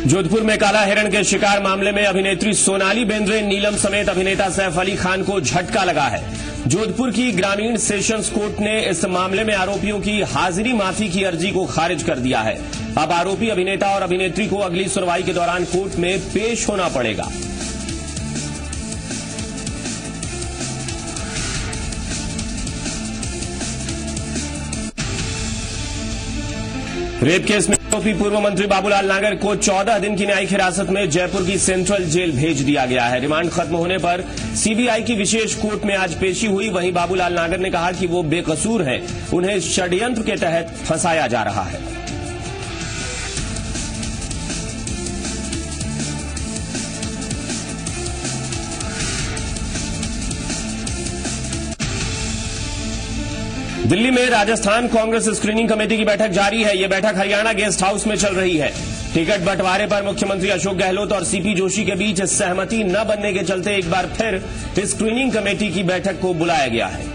जोधपुर में काला हिरण के शिकार मामले में अभिनेत्री सोनाली बेंद्रे, नीलम समेत अभिनेता सैफ अली खान को झटका लगा है। जोधपुर की ग्रामीण सेशंस कोर्ट ने इस मामले में आरोपियों की हाजिरी माफी की अर्जी को खारिज कर दिया है। अब आरोपी अभिनेता और अभिनेत्री को अगली सुनवाई के दौरान कोर्ट में पेश होना पड़ेगा। रेप केस में आरोपी पूर्व मंत्री बाबूलाल नागर को 14 दिन की न्यायिक हिरासत में जयपुर की सेंट्रल जेल भेज दिया गया है। रिमांड खत्म होने पर सीबीआई की विशेष कोर्ट में आज पेशी हुई। वहीं बाबूलाल नागर ने कहा कि वो बेकसूर हैं, उन्हें षड्यंत्र के तहत फंसाया जा रहा है। दिल्ली में राजस्थान कांग्रेस स्क्रीनिंग कमेटी की बैठक जारी है। यह बैठक हरियाणा गेस्ट हाउस में चल रही है। टिकट बंटवारे पर मुख्यमंत्री अशोक गहलोत और सीपी जोशी के बीच सहमति न बनने के चलते एक बार फिर स्क्रीनिंग कमेटी की बैठक को बुलाया गया है।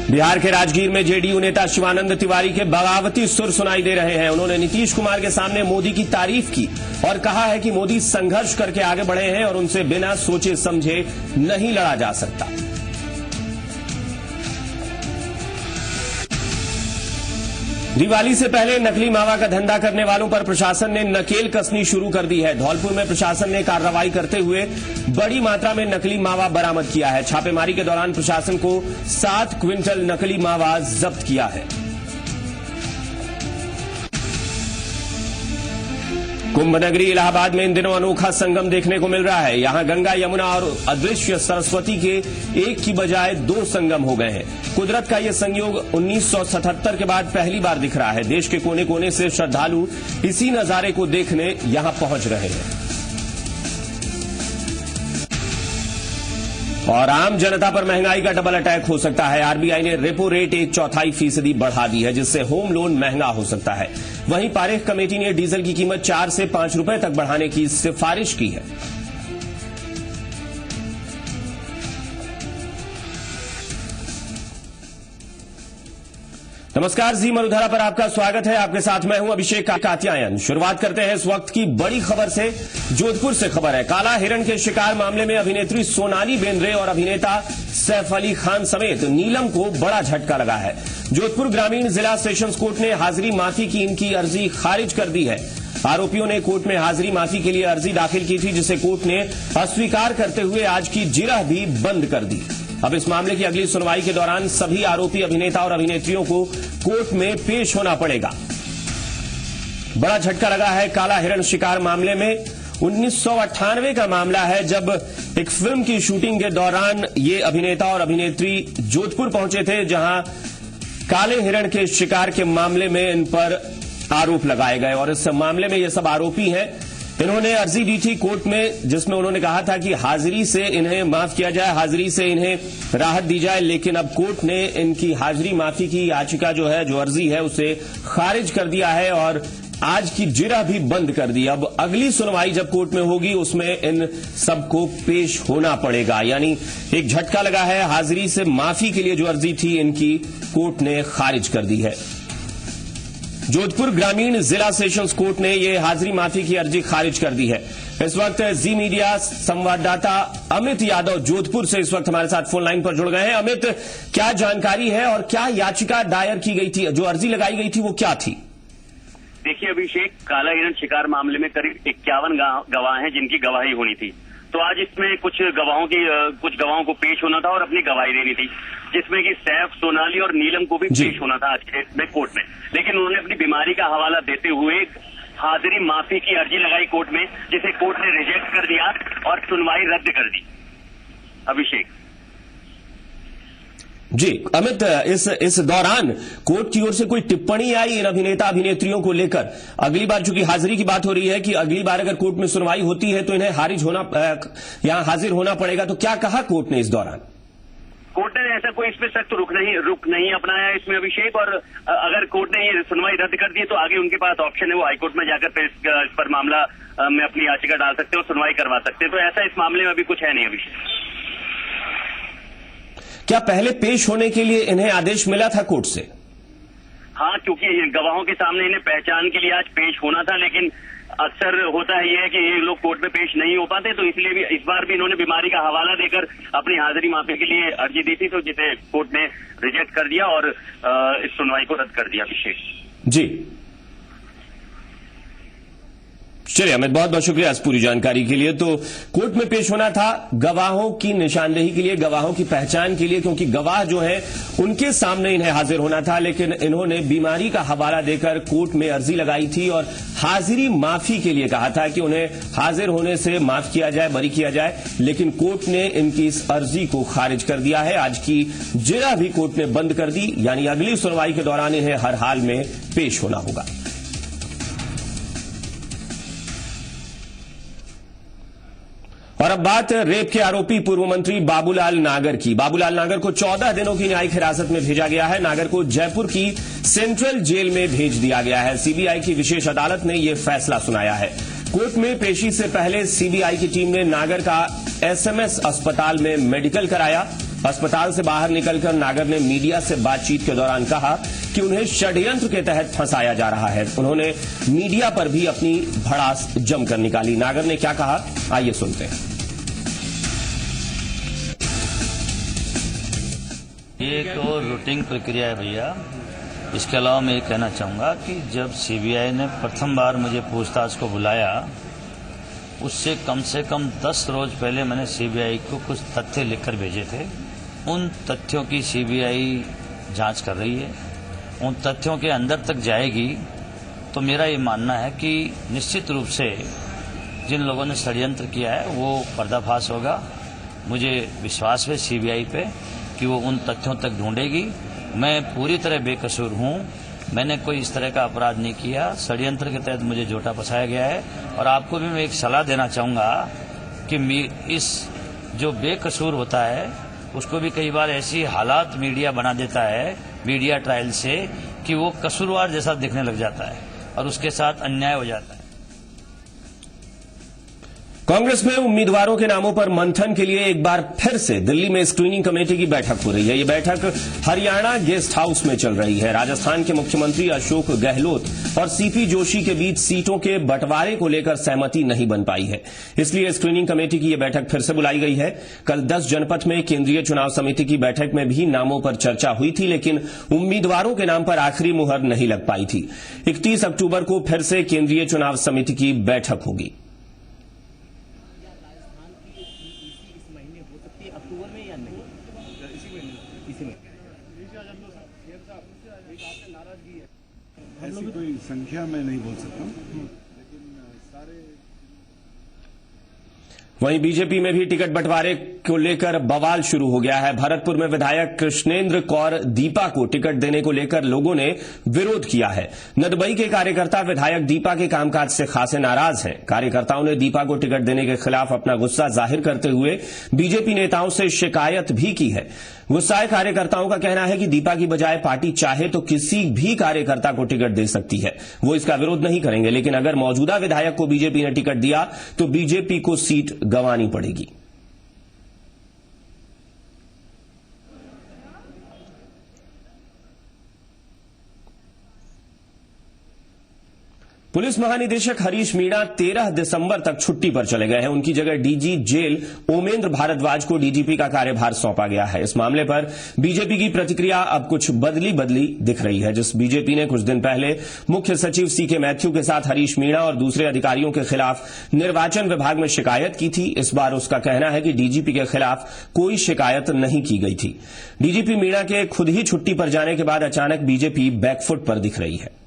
बिहार के राजगीर में जेडीयू नेता शिवानंद तिवारी के बगावती सुर सुनाई दे रहे हैं। उन्होंने नीतीश कुमार के सामने मोदी की तारीफ की और कहा है कि मोदी संघर्ष करके आगे बढ़े हैं और उनसे बिना सोचे समझे नहीं लड़ा जा सकता। दिवाली से पहले नकली मावा का धंधा करने वालों पर प्रशासन ने नकेल कसनी शुरू कर दी है। धौलपुर में प्रशासन ने कार्रवाई करते हुए बड़ी मात्रा में नकली मावा बरामद किया है। छापेमारी के दौरान प्रशासन को 7 क्विंटल नकली मावा जब्त किया है। कुंभ नगरी इलाहाबाद में इन दिनों अनोखा संगम देखने को मिल रहा है। यहां गंगा, यमुना और अदृश्य सरस्वती के एक की बजाय 2 संगम हो गए हैं। कुदरत का यह संयोग 1977 के बाद पहली बार दिख रहा है। देश के कोने कोने से श्रद्धालु इसी नजारे को देखने यहां पहुंच रहे हैं। और आम जनता पर महंगाई का डबल अटैक हो सकता है। आरबीआई ने रेपो रेट 1/4% बढ़ा दी है, जिससे होम लोन महंगा हो सकता है। वहीं पारेख कमेटी ने डीजल की कीमत 4 से 5 रुपए तक बढ़ाने की सिफारिश की है। नमस्कार, जी मरुधरा पर आपका स्वागत है। आपके साथ मैं हूं अभिषेक कात्यायन। शुरुआत करते हैं इस वक्त की बड़ी खबर से। जोधपुर से खबर है। काला हिरण के शिकार मामले में अभिनेत्री सोनाली बेंद्रे और अभिनेता सैफ अली खान समेत नीलम को बड़ा झटका लगा है। जोधपुर ग्रामीण जिला सेशंस कोर्ट ने हाजिरी माफी की इनकी अर्जी खारिज कर दी है। आरोपियों ने कोर्ट में हाजिरी माफी के लिए अर्जी दाखिल की थी, जिसे कोर्ट ने अस्वीकार करते हुए आज की जिरह भी बंद कर दी। अब इस मामले की अगली सुनवाई के दौरान सभी आरोपी अभिनेता और अभिनेत्रियों को कोर्ट में पेश होना पड़ेगा। बड़ा झटका लगा है काला हिरण शिकार मामले में। 1998 का मामला है, जब एक फिल्म की शूटिंग के दौरान ये अभिनेता और अभिनेत्री जोधपुर पहुंचे थे, जहां काले हिरण के शिकार के मामले में इन पर आरोप लगाए गए। और इस मामले में ये सब आरोपी हैं। इन्होंने अर्जी दी थी कोर्ट में, जिसमें उन्होंने कहा था कि हाजिरी से इन्हें माफ किया जाए, हाजिरी से इन्हें राहत दी जाए। लेकिन अब कोर्ट ने इनकी हाजिरी माफी की याचिका जो अर्जी है, उसे खारिज कर दिया है और आज की जिरह भी बंद कर दी। अब अगली सुनवाई जब कोर्ट में होगी, उसमें इन सबको पेश होना पड़ेगा। यानी एक झटका लगा है। हाजिरी से माफी के लिए जो अर्जी थी, इनकी कोर्ट ने खारिज कर दी है। जोधपुर ग्रामीण जिला सेशंस कोर्ट ने यह हाजिरी माफी की अर्जी खारिज कर दी है। इस वक्त जी मीडिया संवाददाता अमित यादव जोधपुर से इस वक्त हमारे साथ फोन लाइन पर जुड़ गए हैं। अमित, क्या जानकारी है और क्या याचिका दायर की गई थी, जो अर्जी लगाई गई थी वो क्या थी? देखिए अभिषेक, काला हिरण शिकार मामले में करीब 51 गवाह हैं जिनकी गवाही होनी थी। तो आज इसमें कुछ गवाहों को पेश होना था और अपनी गवाही देनी थी, जिसमें कि सैफ, सोनाली और नीलम को भी पेश होना था आज के कोर्ट में। लेकिन उन्होंने अपनी बीमारी का हवाला देते हुए हाजिरी माफी की अर्जी लगाई कोर्ट में, जिसे कोर्ट ने रिजेक्ट कर दिया और सुनवाई रद्द कर दी। अभिषेक जी अमित, इस दौरान कोर्ट की ओर से कोई टिप्पणी आई इन अभिनेता अभिनेत्रियों को लेकर? अगली बार चूंकि हाजिरी की बात हो रही है कि अगली बार अगर कोर्ट में सुनवाई होती है तो इन्हें यहां हाजिर होना पड़ेगा, तो क्या कहा कोर्ट ने इस दौरान? कोर्ट ने ऐसा कोई इसमें सख्त रुख नहीं अपनाया इसमें अभिषेक। और अगर कोर्ट ने ये सुनवाई रद्द कर दी तो आगे उनके पास ऑप्शन है, वो हाईकोर्ट में जाकर इस पर मामला में अपनी याचिका डाल सकते हैं और सुनवाई करवा सकते हैं। तो ऐसा इस मामले में अभी कुछ है नहीं अभिषेक। क्या पहले पेश होने के लिए इन्हें आदेश मिला था कोर्ट से? हाँ, क्योंकि गवाहों के सामने इन्हें पहचान के लिए आज पेश होना था, लेकिन अक्सर होता है ये कि ये लोग कोर्ट में पेश नहीं हो पाते, तो इसलिए भी इस बार भी इन्होंने बीमारी का हवाला देकर अपनी हाजिरी माफी के लिए अर्जी दी थी, तो जिसे कोर्ट ने रिजेक्ट कर दिया और इस सुनवाई को रद्द कर दिया। अभिषेक जी, चलिए अमित, बहुत बहुत शुक्रिया इस पूरी जानकारी के लिए। तो कोर्ट में पेश होना था गवाहों की निशानदेही के लिए, गवाहों की पहचान के लिए, क्योंकि गवाह जो हैं उनके सामने इन्हें हाजिर होना था, लेकिन इन्होंने बीमारी का हवाला देकर कोर्ट में अर्जी लगाई थी और हाजिरी माफी के लिए कहा था कि उन्हें हाजिर होने से माफ किया जाए, बरी किया जाए, लेकिन कोर्ट ने इनकी इस अर्जी को खारिज कर दिया है। आज की जिरह भी कोर्ट ने बंद कर दी, यानी अगली सुनवाई के दौरान इन्हें हर हाल में पेश होना होगा। और अब बात रेप के आरोपी पूर्व मंत्री बाबूलाल नागर की। बाबूलाल नागर को 14 दिनों की न्यायिक हिरासत में भेजा गया है। नागर को जयपुर की सेंट्रल जेल में भेज दिया गया है। सीबीआई की विशेष अदालत ने यह फैसला सुनाया है। कोर्ट में पेशी से पहले सीबीआई की टीम ने नागर का एसएमएस अस्पताल में मेडिकल कराया। अस्पताल से बाहर निकलकर नागर ने मीडिया से बातचीत के दौरान कहा कि उन्हें षड्यंत्र के तहत फंसाया जा रहा है। उन्होंने मीडिया पर भी अपनी भड़ास जमकर निकाली। नागर ने क्या कहा, आइए सुनते हैं। ये एक और रूटीन प्रक्रिया है भैया। इसके अलावा मैं ये कहना चाहूँगा कि जब सीबीआई ने प्रथम बार मुझे पूछताछ को बुलाया, उससे कम से कम 10 रोज पहले मैंने सीबीआई को कुछ तथ्य लिखकर भेजे थे। उन तथ्यों की सीबीआई जांच कर रही है, उन तथ्यों के अंदर तक जाएगी। तो मेरा ये मानना है कि निश्चित रूप से जिन लोगों ने षड्यंत्र किया है वो पर्दाफाश होगा। मुझे विश्वास है सीबीआई पे कि वो उन तथ्यों तक ढूंढेगी। मैं पूरी तरह बेकसूर हूँ, मैंने कोई इस तरह का अपराध नहीं किया। षड्यंत्र के तहत मुझे झूठा फंसाया गया है। और आपको भी मैं एक सलाह देना चाहूँगा कि इस जो बेकसूर होता है उसको भी कई बार ऐसी हालात मीडिया बना देता है, मीडिया ट्रायल से, कि वो कसूरवार जैसा दिखने लग जाता है और उसके साथ अन्याय हो जाता है। कांग्रेस में उम्मीदवारों के नामों पर मंथन के लिए एक बार फिर से दिल्ली में स्क्रीनिंग कमेटी की बैठक हो रही है। ये बैठक हरियाणा गेस्ट हाउस में चल रही है। राजस्थान के मुख्यमंत्री अशोक गहलोत और सीपी जोशी के बीच सीटों के बंटवारे को लेकर सहमति नहीं बन पाई है, इसलिए स्क्रीनिंग कमेटी की यह बैठक फिर से बुलाई गई है। कल 10 जनपथ में केंद्रीय चुनाव समिति की बैठक में भी नामों पर चर्चा हुई थी, लेकिन उम्मीदवारों के नाम पर आखिरी मुहर नहीं लग पाई थी। 31 अक्टूबर को फिर से केंद्रीय चुनाव समिति की बैठक होगी। अक्टूबर में या नहीं, इसी में ऐसी कोई संख्या मैं नहीं बोल सकता, लेकिन सारे। वहीं बीजेपी में भी टिकट बंटवारे को लेकर बवाल शुरू हो गया है। भरतपुर में विधायक कृष्णेंद्र कौर दीपा को टिकट देने को लेकर लोगों ने विरोध किया है। नदबई के कार्यकर्ता विधायक दीपा के कामकाज से खासे नाराज हैं। कार्यकर्ताओं ने दीपा को टिकट देने के खिलाफ अपना गुस्सा जाहिर करते हुए बीजेपी नेताओं से शिकायत भी की है। गुस्साए कार्यकर्ताओं का कहना है कि दीपा की बजाय पार्टी चाहे तो किसी भी कार्यकर्ता को टिकट दे सकती है, वो इसका विरोध नहीं करेंगे, लेकिन अगर मौजूदा विधायक को बीजेपी ने टिकट दिया तो बीजेपी को सीट गंवानी पड़ेगी। पुलिस महानिदेशक हरीश मीणा 13 दिसंबर तक छुट्टी पर चले गए हैं। उनकी जगह डीजी जेल ओमेंद्र भारद्वाज को डीजीपी का कार्यभार सौंपा गया है। इस मामले पर बीजेपी की प्रतिक्रिया अब कुछ बदली दिख रही है। जिस बीजेपी ने कुछ दिन पहले मुख्य सचिव सीके मैथ्यू के साथ हरीश मीणा और दूसरे अधिकारियों के खिलाफ निर्वाचन विभाग में शिकायत की थी, इस बार उसका कहना है कि डीजीपी के खिलाफ कोई शिकायत नहीं की गई थी। डीजीपी मीणा के खुद ही छुट्टी पर जाने के बाद अचानक बीजेपी बैकफुट पर दिख रही है।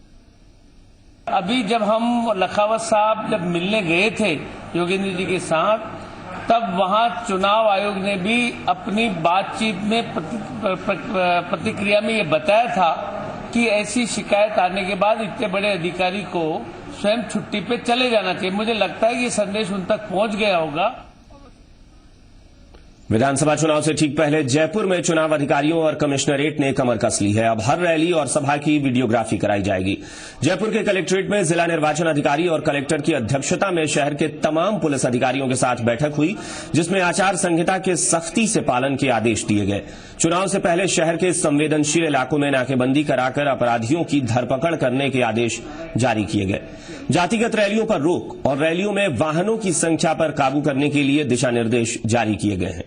अभी जब हम लखावत साहब जब मिलने गए थे योगेंद्र जी के साथ, तब वहां चुनाव आयोग ने भी अपनी बातचीत में प्रतिक्रिया में ये बताया था कि ऐसी शिकायत आने के बाद इतने बड़े अधिकारी को स्वयं छुट्टी पे चले जाना चाहिए। मुझे लगता है ये संदेश उन तक पहुंच गया होगा। विधानसभा चुनाव से ठीक पहले जयपुर में चुनाव अधिकारियों और कमिश्नरेट ने कमर कस ली है। अब हर रैली और सभा की वीडियोग्राफी कराई जाएगी। जयपुर के कलेक्ट्रेट में जिला निर्वाचन अधिकारी और कलेक्टर की अध्यक्षता में शहर के तमाम पुलिस अधिकारियों के साथ बैठक हुई, जिसमें आचार संहिता के सख्ती से पालन के आदेश दिए गए। चुनाव से पहले शहर के संवेदनशील इलाकों में नाकेबंदी कराकर अपराधियों की धरपकड़ करने के आदेश जारी किए गए। जातिगत रैलियों पर रोक और रैलियों में वाहनों की संख्या पर काबू करने के लिए दिशा निर्देश जारी किए गए हैं।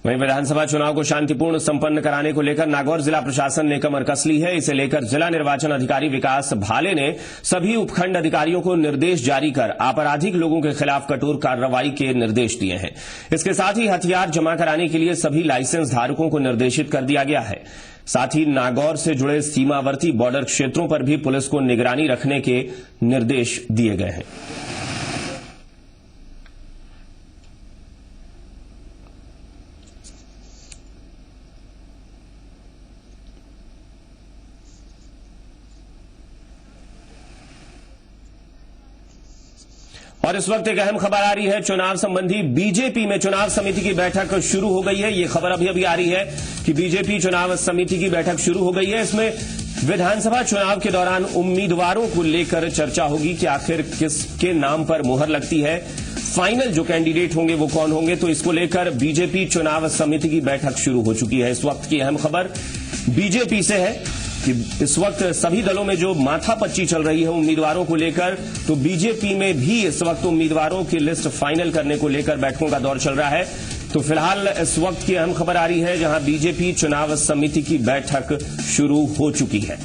वहीं विधानसभा चुनाव को शांतिपूर्ण संपन्न कराने को लेकर नागौर जिला प्रशासन ने कमर कस ली है। इसे लेकर जिला निर्वाचन अधिकारी विकास भाले ने सभी उपखंड अधिकारियों को निर्देश जारी कर आपराधिक लोगों के खिलाफ कठोर कार्रवाई के निर्देश दिए हैं। इसके साथ ही हथियार जमा कराने के लिए सभी लाइसेंस धारकों को निर्देशित कर दिया गया है। साथ ही नागौर से जुड़े सीमावर्ती बॉर्डर क्षेत्रों पर भी पुलिस को निगरानी रखने के निर्देश दिए गए हैं। और इस वक्त एक अहम खबर आ रही है चुनाव संबंधी। बीजेपी में चुनाव समिति की बैठक शुरू हो गई है। ये खबर अभी आ रही है कि बीजेपी चुनाव समिति की बैठक शुरू हो गई है। इसमें विधानसभा चुनाव के दौरान उम्मीदवारों को लेकर चर्चा होगी कि आखिर किसके नाम पर मुहर लगती है, फाइनल जो कैंडिडेट होंगे वो कौन होंगे। तो इसको लेकर बीजेपी चुनाव समिति की बैठक शुरू हो चुकी है। इस वक्त की अहम खबर बीजेपी से है कि इस वक्त सभी दलों में जो माथापच्ची चल रही है उम्मीदवारों को लेकर, तो बीजेपी में भी इस वक्त उम्मीदवारों की लिस्ट फाइनल करने को लेकर बैठकों का दौर चल रहा है। तो फिलहाल इस वक्त की अहम खबर आ रही है जहां बीजेपी चुनाव समिति की बैठक शुरू हो चुकी है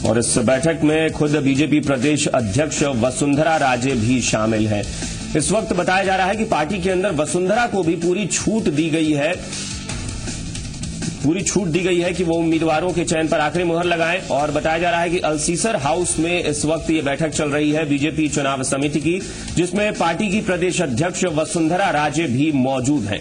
और इस बैठक में खुद बीजेपी प्रदेश अध्यक्ष वसुंधरा राजे भी शामिल हैं। इस वक्त बताया जा रहा है कि पार्टी के अंदर वसुंधरा को भी पूरी छूट दी गई है कि वो उम्मीदवारों के चयन पर आखिरी मुहर लगाएं। और बताया जा रहा है कि अल्सीसर हाउस में इस वक्त ये बैठक चल रही है बीजेपी चुनाव समिति की, जिसमें पार्टी की प्रदेश अध्यक्ष वसुंधरा राजे भी मौजूद हैं।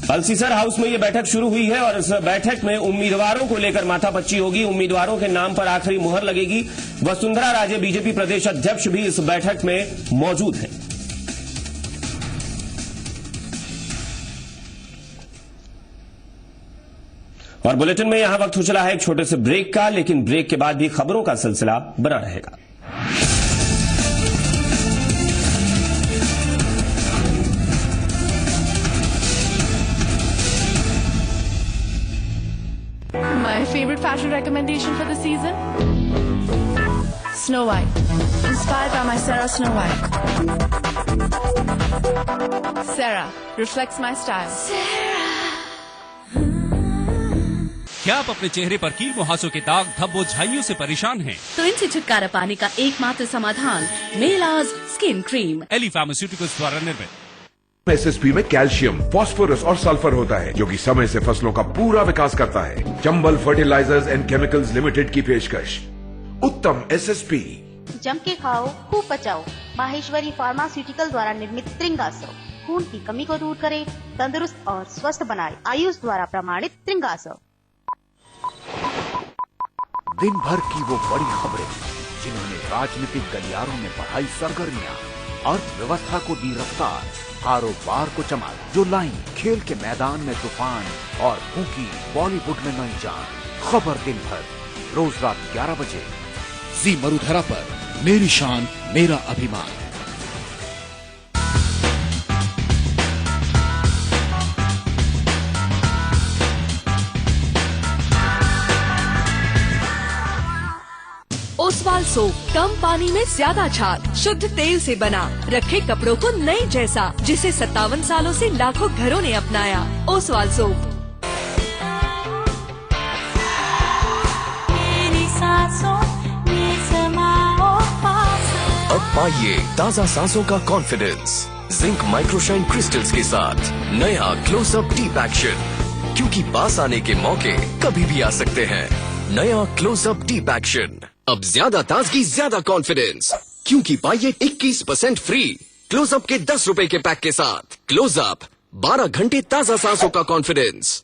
अल्सीसर हाउस में ये बैठक शुरू हुई है और इस बैठक में उम्मीदवारों को लेकर माथापच्ची होगी, उम्मीदवारों के नाम पर आखिरी मुहर लगेगी। वसुंधरा राजे बीजेपी प्रदेश अध्यक्ष भी इस बैठक में मौजूद हैं। और बुलेटिन में यहां वक्त हो चला है एक छोटे से ब्रेक का, लेकिन ब्रेक के बाद भी खबरों का सिलसिला बना रहेगा। My favorite fashion recommendation for the season? Snow White. Inspired by my Sarah Snow White. Sarah reflects my style. क्या आप अपने चेहरे पर कील मुहासों के दाग, धब्बों, झाइयों से परेशान हैं? तो इनसे छुटकारा पाने का एकमात्र समाधान मेलाज स्किन क्रीम एली फार्मास्यूटिकल्स द्वारा निर्मित। एसएसपी में कैल्शियम, फास्फोरस और सल्फर होता है, जो कि समय से फसलों का पूरा विकास करता है। Chambal fertilisers and chemicals limited की पेशकश उत्तम एसएसपी। जम के खाओ, खूब बचाओ। माहेश्वरी फार्मास्यूटिकल द्वारा निर्मित त्रिंगासव खून की कमी को दूर करे, तंदुरुस्त और स्वस्थ बनाए। आयुष द्वारा प्रमाणित त्रिंगासव। दिन भर की वो बड़ी खबरें जिन्होंने राजनीतिक गलियारों में बढ़ाई सरगर्मियां, अर्थव्यवस्था को दी रफ्तार, कारोबार को चमक, जो लाई खेल के मैदान में तूफान और फूकी बॉलीवुड में नई जान। खबर दिन भर रोज रात 11 बजे जी मरुधरा पर। मेरी शान मेरा अभिमान। ओसवाल सोप कम पानी में ज्यादा छाग, शुद्ध तेल से बना, रखे कपड़ों को नए जैसा, जिसे 57 सालों से लाखों घरों ने अपनाया। ओसवाल सोप। अब पाइए ताज़ा सांसों का कॉन्फिडेंस जिंक माइक्रोशाइन क्रिस्टल्स के साथ नया क्लोजअप डीप एक्शन, क्योंकि पास आने के मौके कभी भी आ सकते हैं। नया क्लोजअप डीप एक्शन, अब ज्यादा ताजगी, ज्यादा कॉन्फिडेंस, क्योंकि पाइए 21% फ्री क्लोजअप के 10 रुपए के पैक के साथ। क्लोजअप 12 घंटे ताजा सांसों का कॉन्फिडेंस।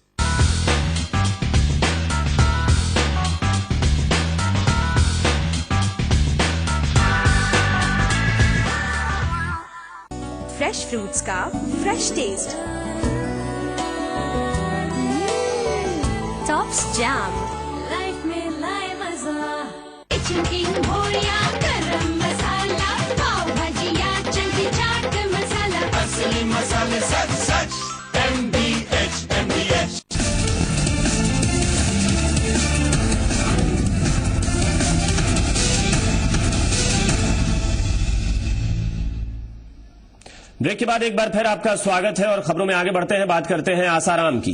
फ्रेश फ्रूट्स का fresh taste, Tops jam, life में लाए मजा, चिकन भोरिया, गरम मसाला, पाव भजिया, चंकी चाट मसाला, असली मसाले सच सच MDH। ब्रेक के बाद एक बार फिर आपका स्वागत है और खबरों में आगे बढ़ते हैं। बात करते हैं आसाराम की।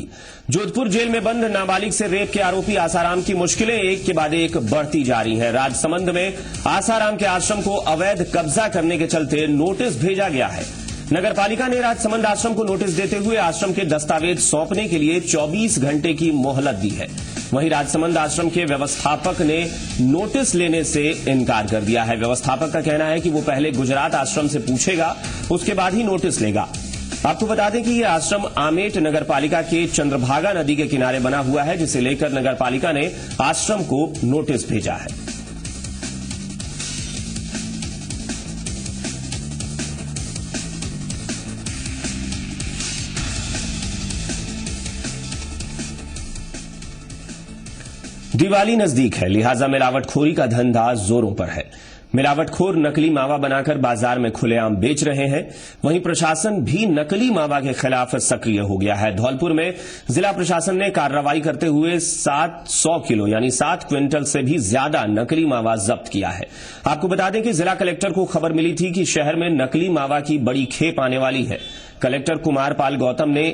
जोधपुर जेल में बंद नाबालिग से रेप के आरोपी आसाराम की मुश्किलें एक के बाद एक बढ़ती जा रही हैं। राजसमंद में आसाराम के आश्रम को अवैध कब्जा करने के चलते नोटिस भेजा गया है। नगर पालिका ने राजसमंद आश्रम को नोटिस देते हुए आश्रम के दस्तावेज सौंपने के लिए 24 घंटे की मोहलत दी है। वहीं राजसमंद आश्रम के व्यवस्थापक ने नोटिस लेने से इनकार कर दिया है। व्यवस्थापक का कहना है कि वो पहले गुजरात आश्रम से पूछेगा, उसके बाद ही नोटिस लेगा। आपको बता दें कि यह आश्रम आमेट नगर पालिका के चंद्रभागा नदी के किनारे बना हुआ है, जिसे लेकर नगर पालिका ने आश्रम को नोटिस भेजा है। दिवाली नजदीक है, लिहाजा मिलावटखोरी का धंधा जोरों पर है। मिलावटखोर नकली मावा बनाकर बाजार में खुलेआम बेच रहे हैं। वहीं प्रशासन भी नकली मावा के खिलाफ सक्रिय हो गया है। धौलपुर में जिला प्रशासन ने कार्रवाई करते हुए 700 किलो यानी 7 क्विंटल से भी ज्यादा नकली मावा जब्त किया है। आपको बता दें कि जिला कलेक्टर को खबर मिली थी कि शहर में नकली मावा की बड़ी खेप आने वाली है। कलेक्टर कुमार पाल गौतम ने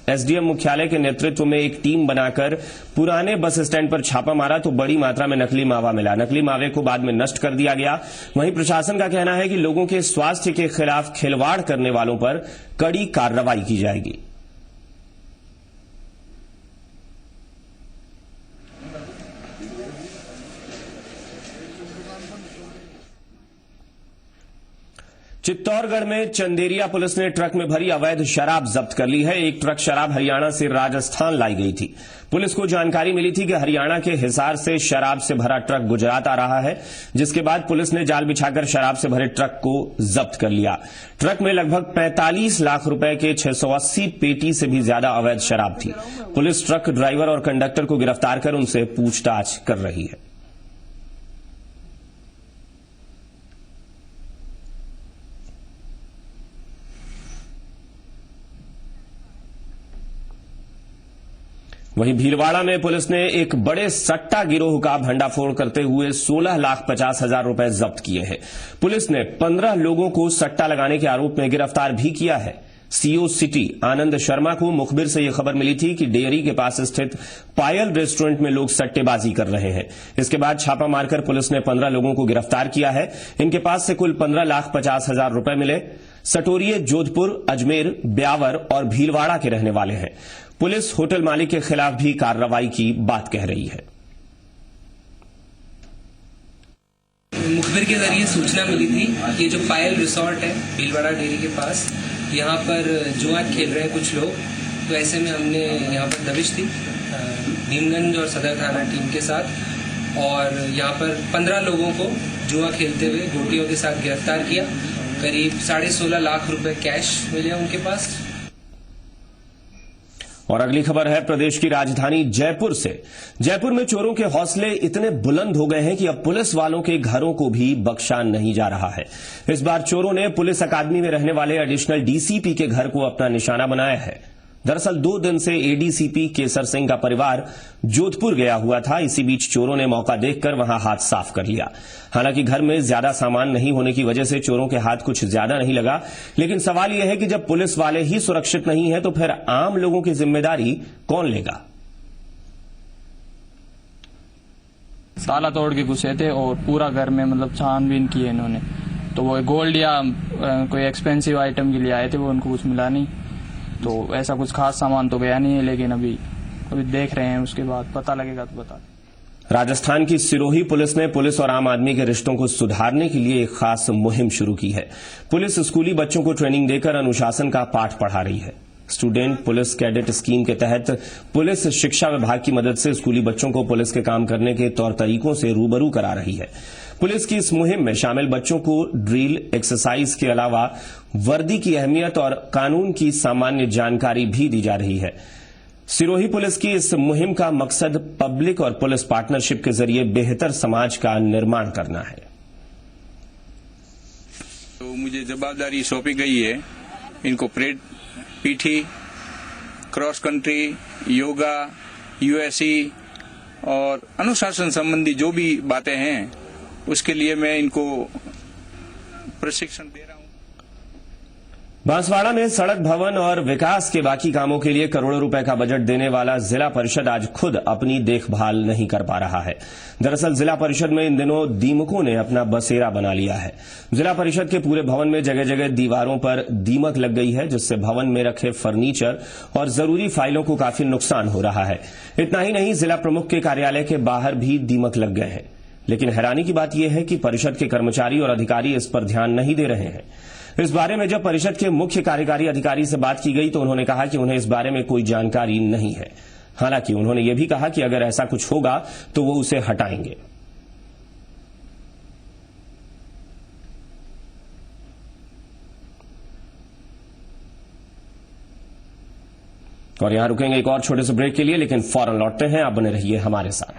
एसडीएम मुख्यालय के नेतृत्व में एक टीम बनाकर पुराने बस स्टैंड पर छापा मारा तो बड़ी मात्रा में नकली मावा मिला। नकली मावे को बाद में नष्ट कर दिया गया। वहीं प्रशासन का कहना है कि लोगों के स्वास्थ्य के खिलाफ खिलवाड़ करने वालों पर कड़ी कार्रवाई की जाएगी। चित्तौड़गढ़ में चंदेरिया पुलिस ने ट्रक में भरी अवैध शराब जब्त कर ली है। एक ट्रक शराब हरियाणा से राजस्थान लाई गई थी। पुलिस को जानकारी मिली थी कि हरियाणा के हिसार से शराब से भरा ट्रक गुजरात आ रहा है, जिसके बाद पुलिस ने जाल बिछाकर शराब से भरे ट्रक को जब्त कर लिया। ट्रक में लगभग 45 लाख रुपए के 680 पेटी से भी ज्यादा अवैध शराब थी। पुलिस ट्रक ड्राइवर और कंडक्टर को गिरफ्तार कर उनसे पूछताछ कर रही है। वहीं भीलवाड़ा में पुलिस ने एक बड़े सट्टा गिरोह का भंडाफोड़ करते हुए 16,50,000 रुपए जब्त किए हैं। पुलिस ने 15 लोगों को सट्टा लगाने के आरोप में गिरफ्तार भी किया है। सीओ सिटी आनंद शर्मा को मुखबिर से यह खबर मिली थी कि डेयरी के पास स्थित पायल रेस्टोरेंट में लोग सट्टेबाजी कर रहे हैं। इसके बाद छापा मारकर पुलिस ने 15 लोगों को गिरफ्तार किया है। इनके पास से कुल 15,50,000 रुपए मिले। सटोरिये जोधपुर, अजमेर, ब्यावर और भीलवाड़ा के रहने वाले हैं। पुलिस होटल मालिक के खिलाफ भी कार्रवाई की बात कह रही है। मुखबिर के जरिए सूचना मिली थी कि ये जो पायल रिसोर्ट है भीलवाड़ा डेयरी के पास, यहाँ पर जुआ खेल रहे हैं कुछ लोग। तो ऐसे में हमने यहाँ पर दबिश दी भीमगंज और सदर थाना टीम के साथ, और यहाँ पर 15 लोगों को जुआ खेलते हुए गोटियों के साथ गिरफ्तार किया। करीब 16.5 लाख रुपए कैश मिले उनके पास। और अगली खबर है प्रदेश की राजधानी जयपुर से। जयपुर में चोरों के हौसले इतने बुलंद हो गए हैं कि अब पुलिस वालों के घरों को भी बख्शा नहीं जा रहा है। इस बार चोरों ने पुलिस अकादमी में रहने वाले एडिशनल डीसीपी के घर को अपना निशाना बनाया है। दरअसल 2 दिन से एडीसीपी केसर सिंह का परिवार जोधपुर गया हुआ था। इसी बीच चोरों ने मौका देखकर वहां हाथ साफ कर लिया। हालांकि घर में ज्यादा सामान नहीं होने की वजह से चोरों के हाथ कुछ ज्यादा नहीं लगा, लेकिन सवाल यह है कि जब पुलिस वाले ही सुरक्षित नहीं है तो फिर आम लोगों की जिम्मेदारी कौन लेगा। ताला तोड़ के घुसे थे और पूरा घर में मतलब छानबीन की है इन्होंने। तो वो गोल्ड या कोई एक्सपेंसिव आइटम के लिए आए थे, वो उनको कुछ मिला नहीं। तो ऐसा कुछ खास सामान तो गया नहीं है, लेकिन अभी देख रहे हैं, उसके बाद पता लगेगा तो बता दें। राजस्थान की सिरोही पुलिस ने पुलिस और आम आदमी के रिश्तों को सुधारने के लिए एक खास मुहिम शुरू की है। पुलिस स्कूली बच्चों को ट्रेनिंग देकर अनुशासन का पाठ पढ़ा रही है। स्टूडेंट पुलिस कैडेट स्कीम के तहत पुलिस शिक्षा विभाग की मदद से स्कूली बच्चों को पुलिस के काम करने के तौर तरीकों से रूबरू करा रही है। पुलिस की इस मुहिम में शामिल बच्चों को ड्रिल एक्सरसाइज के अलावा वर्दी की अहमियत और कानून की सामान्य जानकारी भी दी जा रही है। सिरोही पुलिस की इस मुहिम का मकसद पब्लिक और पुलिस पार्टनरशिप के जरिए बेहतर समाज का निर्माण करना है। तो मुझे जवाबदारी सौंपी गई है, इनको परेड, पीठी, क्रॉस कंट्री, योगा, यूएससी और अनुशासन संबंधी जो भी बातें हैं उसके लिए मैं इनको प्रशिक्षण दे रहा हूं। बांसवाड़ा में सड़क, भवन और विकास के बाकी कामों के लिए करोड़ों रुपए का बजट देने वाला जिला परिषद आज खुद अपनी देखभाल नहीं कर पा रहा है। दरअसल जिला परिषद में इन दिनों दीमकों ने अपना बसेरा बना लिया है। जिला परिषद के पूरे भवन में जगह जगह दीवारों पर दीमक लग गई है, जिससे भवन में रखे फर्नीचर और जरूरी फाइलों को काफी नुकसान हो रहा है। इतना ही नहीं, जिला प्रमुख के कार्यालय के बाहर भी दीमक लग गए हैं। लेकिन हैरानी की बात यह है कि परिषद के कर्मचारी और अधिकारी इस पर ध्यान नहीं दे रहे हैं। इस बारे में जब परिषद के मुख्य कार्यकारी अधिकारी से बात की गई तो उन्होंने कहा कि उन्हें इस बारे में कोई जानकारी नहीं है। हालांकि उन्होंने यह भी कहा कि अगर ऐसा कुछ होगा तो वो उसे हटाएंगे। और यहां रुकेंगे एक और छोटे से ब्रेक के लिए, लेकिन फौरन लौटते हैं। आप बने रहिए हमारे साथ।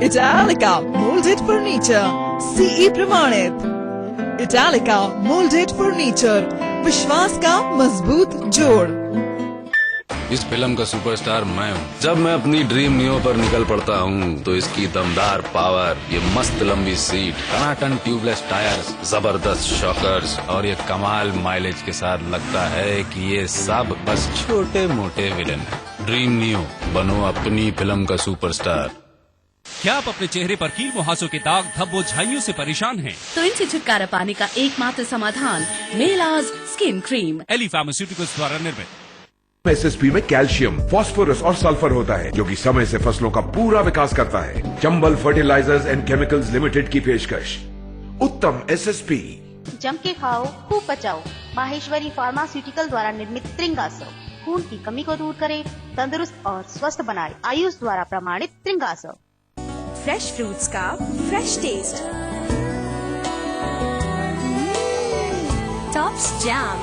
Italica Molded Furniture CE प्रमाणित। Italica Molded Furniture, विश्वास का मजबूत जोड़। इस फिल्म का सुपरस्टार मैं हूँ। जब मैं अपनी ड्रीम नियो पर निकल पड़ता हूँ तो इसकी दमदार पावर, ये मस्त लंबी सीट, टनाटन ट्यूबलेस टायर्स, जबरदस्त शॉकर्स और ये कमाल माइलेज के साथ लगता है कि ये सब बस छोटे मोटे विलन हैं। ड्रीम नियो, बनो अपनी फिल्म का सुपरस्टार। क्या आप अपने चेहरे पर कील मुहासों के दाग, धब्बों, झाइयों से परेशान हैं? तो इनसे छुटकारा पाने का एकमात्र समाधान मेलाज स्किन क्रीम, एली फार्मास्यूटिकल्स द्वारा निर्मित। एसएसपी में कैल्शियम, फास्फोरस और सल्फर होता है, जो कि समय से फसलों का पूरा विकास करता है। Chambal fertilisers and chemicals limited की पेशकश, उत्तम एसएसपी। जम के खाओ, खूब पचाओ। माहेश्वरी फार्मास्यूटिकल द्वारा निर्मित त्रिंगासव खून की कमी को दूर करे, तंदुरुस्त और स्वस्थ बनाए। आयुष द्वारा प्रमाणित त्रिंगासव। फ्रेश फ्रूट्स का fresh taste, Tops jam,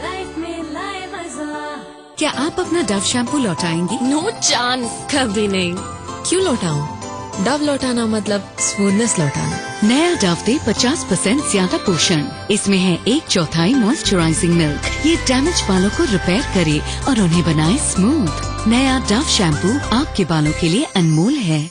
life में लाए मजा। क्या आप अपना डव शैम्पू लौटाएंगी? नो चांस, कभी नहीं। क्यों लौटाऊं? डव लौटाना मतलब स्मूथनेस लौटाना। नया डव दे 50% ज्यादा पोषण। इसमें है 1/4 मॉइस्चराइजिंग मिल्क। ये डैमेज बालों को रिपेयर करे और उन्हें बनाए स्मूथ। नया डव शैम्पू आपके बालों के लिए अनमोल है।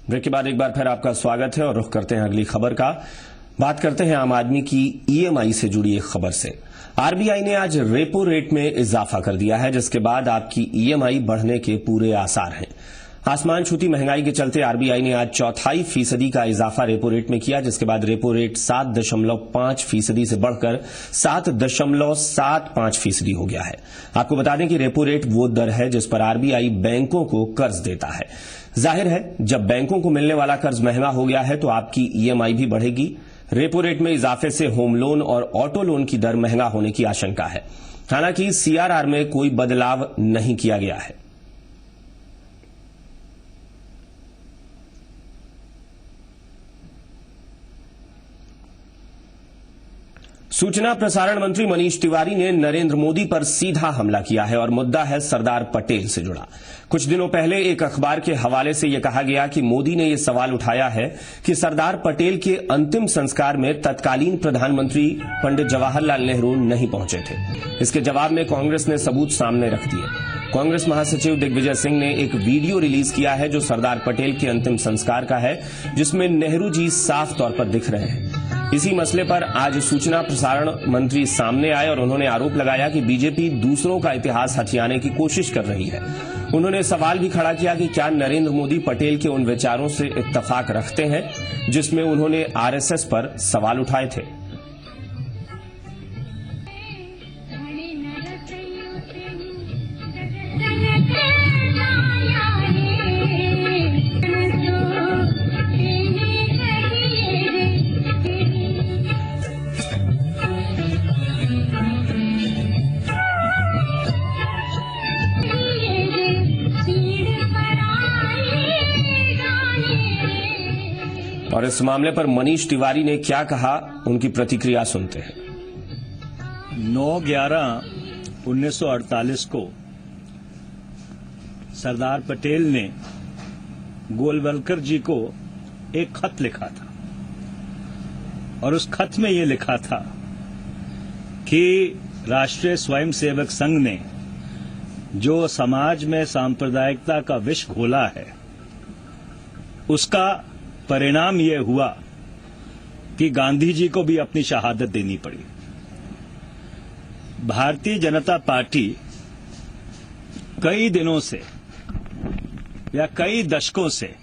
ब्रेक के बाद एक बार फिर आपका स्वागत है और रुख करते हैं अगली खबर का। बात करते हैं आम आदमी की ईएमआई से जुड़ी एक खबर से। आरबीआई ने आज रेपो रेट में इजाफा कर दिया है, जिसके बाद आपकी ईएमआई बढ़ने के पूरे आसार हैं। आसमान छूती महंगाई के चलते आरबीआई ने आज 0.25% का इजाफा रेपो रेट में किया, जिसके बाद रेपो रेट 7.5% से बढ़कर 7.75% हो गया है। आपको बता दें कि रेपो रेट वो दर है जिस पर आरबीआई बैंकों को कर्ज देता है। जाहिर है, जब बैंकों को मिलने वाला कर्ज महंगा हो गया है तो आपकी ईएमआई भी बढ़ेगी। रेपो रेट में इजाफे से होम लोन और ऑटो लोन की दर महंगा होने की आशंका है। हालांकि सीआरआर में कोई बदलाव नहीं किया गया है। सूचना प्रसारण मंत्री मनीष तिवारी ने नरेंद्र मोदी पर सीधा हमला किया है और मुद्दा है सरदार पटेल से जुड़ा। कुछ दिनों पहले एक अखबार के हवाले से यह कहा गया कि मोदी ने यह सवाल उठाया है कि सरदार पटेल के अंतिम संस्कार में तत्कालीन प्रधानमंत्री पंडित जवाहरलाल नेहरू नहीं पहुंचे थे। इसके जवाब में कांग्रेस ने सबूत सामने रख दिए। कांग्रेस महासचिव दिग्विजय सिंह ने एक वीडियो रिलीज किया है जो सरदार पटेल के अंतिम संस्कार का है, जिसमें नेहरू जी साफ तौर पर दिख रहे हैं। इसी मसले पर आज सूचना प्रसारण मंत्री सामने आए और उन्होंने आरोप लगाया कि बीजेपी दूसरों का इतिहास हथियाने की कोशिश कर रही है। उन्होंने सवाल भी खड़ा किया कि क्या नरेंद्र मोदी पटेल के उन विचारों से इत्तेफाक रखते हैं जिसमें उन्होंने आरएसएस पर सवाल उठाए थे। और इस मामले पर मनीष तिवारी ने क्या कहा, उनकी प्रतिक्रिया सुनते हैं। 9/11/1948 को सरदार पटेल ने गोलवलकर जी को एक खत लिखा था और उस खत में ये लिखा था कि राष्ट्रीय स्वयंसेवक संघ ने जो समाज में सांप्रदायिकता का विष घोला है, उसका परिणाम यह हुआ कि गांधी जी को भी अपनी शहादत देनी पड़ी। भारतीय जनता पार्टी कई दिनों से या कई दशकों से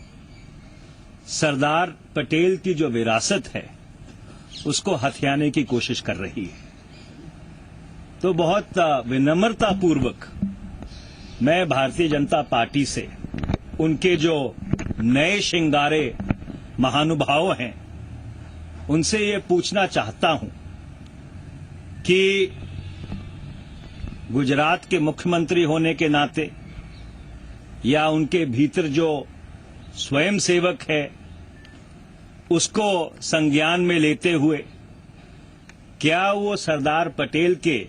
सरदार पटेल की जो विरासत है उसको हथियाने की कोशिश कर रही है। तो बहुत विनम्रतापूर्वक मैं भारतीय जनता पार्टी से उनके जो नए श्रृंगारे महानुभाव हैं उनसे ये पूछना चाहता हूं कि गुजरात के मुख्यमंत्री होने के नाते या उनके भीतर जो स्वयंसेवक है उसको संज्ञान में लेते हुए क्या वो सरदार पटेल के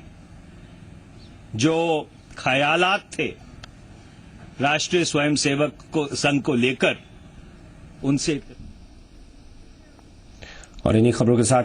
जो ख्यालात थे राष्ट्रीय स्वयंसेवक संघ को लेकर उनसे। और इन्हीं खबरों के साथ